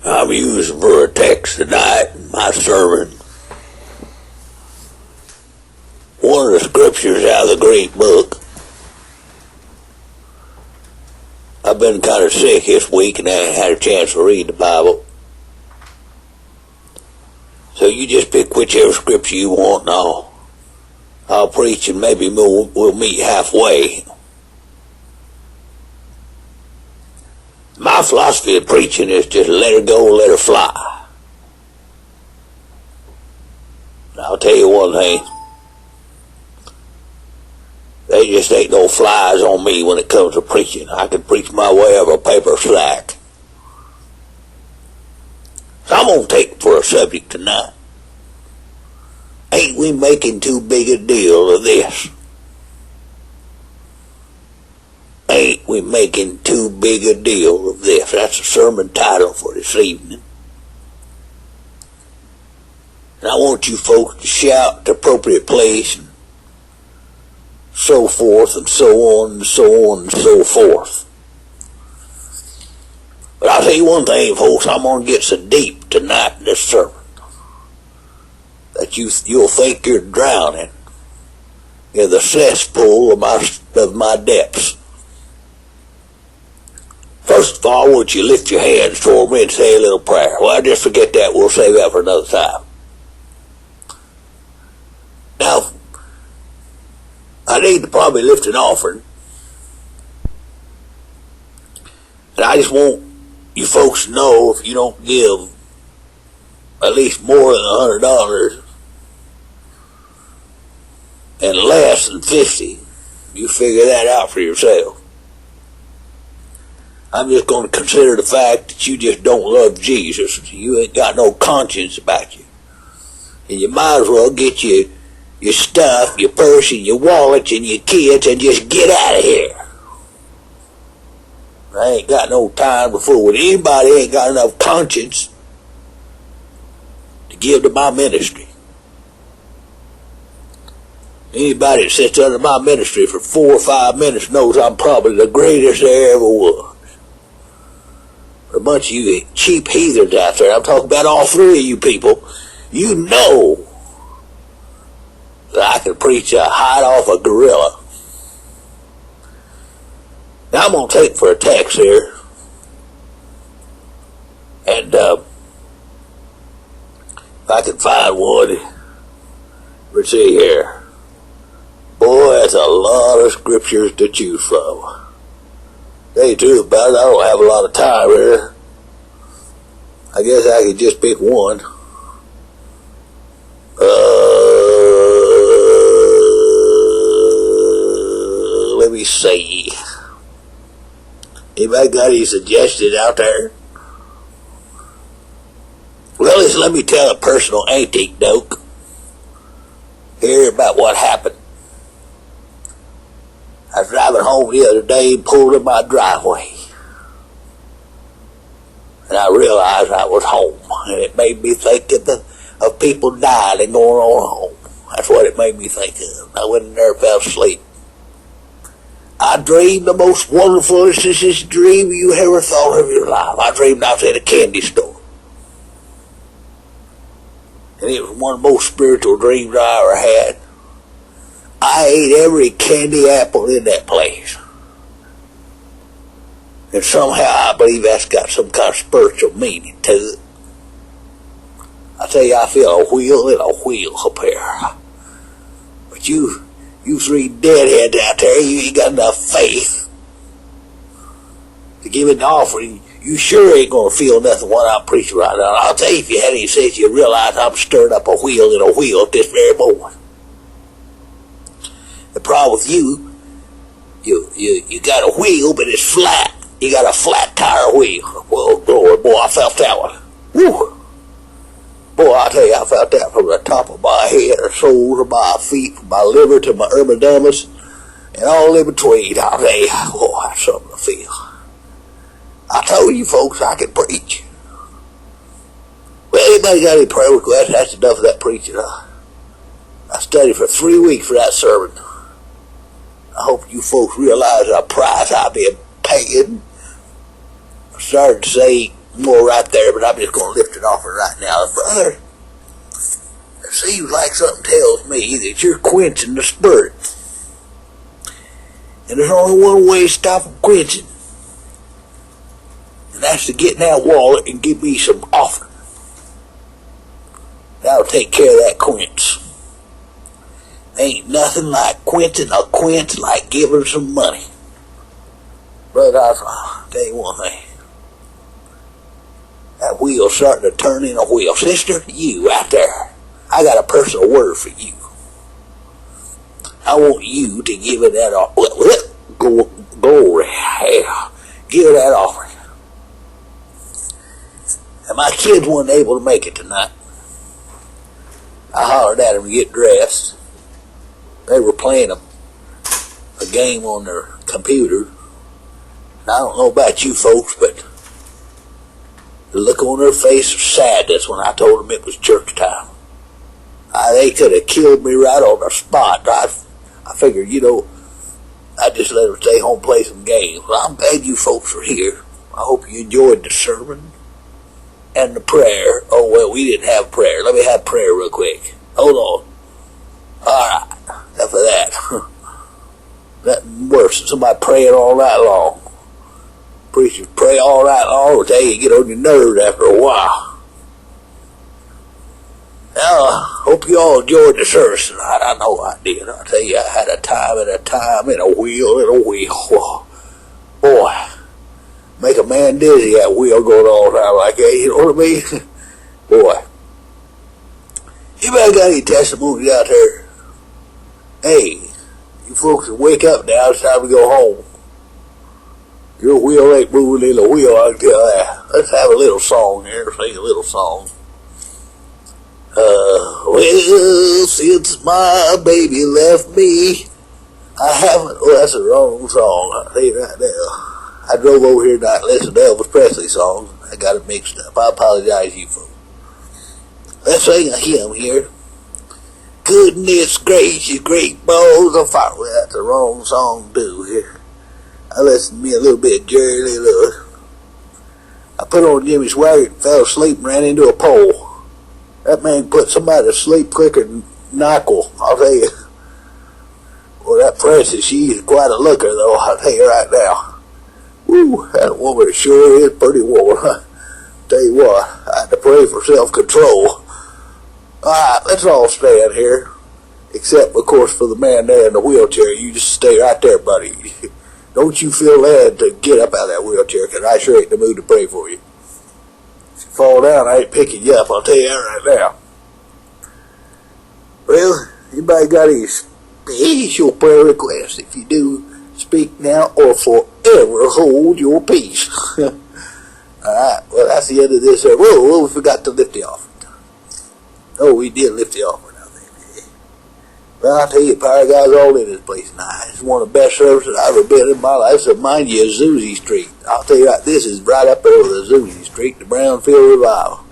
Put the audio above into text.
I'm using for a text tonight in my sermon one of the scriptures out of the Great Book. I've been kind of sick this week and I ain't had a chance to read the Bible. So you just pick whichever scripture you want and I'll preach and maybe we'll meet halfway. My philosophy of preaching is just let her go, let her fly. And I'll tell you one thing. They just ain't no flies on me when it comes to preaching. I can preach my way over a paper sack. So I'm going to take it for a subject tonight. Ain't we making too big a deal of this? Ain't we making too big a deal of this? That's the sermon title for this evening. And I want you folks to shout at the appropriate place and so forth and so on and so on and so forth. But I'll tell you one thing, folks, I'm going to get so deep tonight in this sermon that you'll think you're drowning in the cesspool of my depths. First of all, won't you lift your hands toward me and say a little prayer? Well, just forget that. We'll save that for another time. Now, I need to probably lift an offering. And I just want you folks to know if you don't give at least more than $100 and less than $50, you figure that out for yourself. I'm just going to consider the fact that you just don't love Jesus. You ain't got no conscience about you. And you might as well get your stuff, your purse, and your wallet, and your kids, and just get out of here. I ain't got no time to fool with anybody. Ain't got enough conscience to give to my ministry. Anybody that sits under my ministry for 4 or 5 minutes knows I'm probably the greatest there ever was. A bunch of you cheap heathens out there, I'm talking about all 3 of you people, you know that I can preach a hide off a gorilla. Now I'm going to take for a text here. And if I can find one, let's see here. Boy, that's a lot of scriptures to choose from. Tell you the truth about it, I don't have a lot of time here. I guess I could just pick one. Let me see. Anybody got any suggestions out there? Well, let me tell a personal anecdote here about what happened. I was driving home the other day and pulled in my driveway. And I realized I was home. And it made me think of people dying and going on home. That's what it made me think of. I went in there and fell asleep. I dreamed the most wonderful dream you ever thought of in your life. I dreamed I was at a candy store. And it was one of the most spiritual dreams I ever had. I ate every candy apple in that place. And somehow I believe that's got some kind of spiritual meaning to it. I tell you, I feel a wheel and a wheel up here. But you 3 deadheads out there, you ain't got enough faith to give it an offering. You sure ain't going to feel nothing what I'm preaching right now. I'll tell you, if you had any sense, you realize I'm stirring up a wheel and a wheel at this very moment. The problem with you got a wheel, but it's flat. You got a flat tire wheel. Well, glory, boy, I felt that one. Woo! Boy, I tell you, I felt that from the top of my head, the soles of my feet, from my liver to my epidermis, and all in between. I'll tell you, boy, that's something to feel. I told you folks I could preach. Well, anybody got any prayer requests? That's enough of that preaching, huh? I studied for 3 weeks for that sermon. I hope you folks realize the price I've been paying. I started to say more right there, but I'm just going to lift it off her right now. Brother, it seems like something tells me that you're quenching the spirit. And there's only one way to stop them quenching. And that's to get in that wallet and give me some offering. That'll take care of that quench. Ain't nothing like quenching a quench like giving some money. Brother, I'll tell you one thing. That wheel's starting to turn in a wheel. Sister, you out there, I got a personal word for you. I want you to give it that glory. Yeah. Give it that offering. And my kids weren't able to make it tonight. I hollered at them to get dressed. They were playing a game on their computer. And I don't know about you folks, but the look on their face of sadness when I told them it was church time. They could have killed me right on the spot. I figured, I just let them stay home and play some games. Well, I'm glad you folks are here. I hope you enjoyed the sermon and the prayer. Oh, well, we didn't have prayer. Let me have prayer real quick. Hold on. All right. Enough of that. Nothing worse than somebody praying all night long. Preachers pray all night long until you get on your nerves after a while. Now, I hope you all enjoyed the service tonight. I know I did. I'll tell you, I had a time and a time and a wheel and a wheel. Boy, make a man dizzy, that wheel going all the time like that, you know what I mean? Boy. Anybody got any testimonies out there? Hey, you folks can wake up now. It's time to go home. Your wheel ain't moving in the wheel, I can tell that. Let's have a little song here. Sing a little song. Well, since my baby left me, I haven't... Oh, that's the wrong song. I'll tell you right now. I drove over here tonight and listened to Elvis Presley songs. I got it mixed up. I apologize, you folks. Let's sing a hymn here. Goodness gracious, great balls of fire. Well, that's the wrong song too here. I listened to me a little bit, Jerry Lee Lewis. I put on Jimmy Swaggart and fell asleep and ran into a pole. That man put somebody to sleep quicker than Nyquil, I'll tell you. Well, that Frances, she is quite a looker, though, I'll tell you right now. Woo, that woman sure is pretty woman. Tell you what, I had to pray for self-control. Alright, let's all stand here. Except, of course, for the man there in the wheelchair. You just stay right there, buddy. Don't you feel led to get up out of that wheelchair, because I sure ain't in the mood to pray for you. If you fall down, I ain't picking you up, I'll tell you that right now. Well, anybody got any special prayer requests? If you do, speak now or forever hold your peace. Alright, well, that's the end of this. Whoa, we forgot to lift the offering. Oh, we did lift the offering, I think. Well, I'll tell you, Power of God's all in this place tonight. It's one of the best services I've ever been in my life. So mind you, Azusa Street. I'll tell you right, this is right up over the Azusa Street, the Brownfield Revival.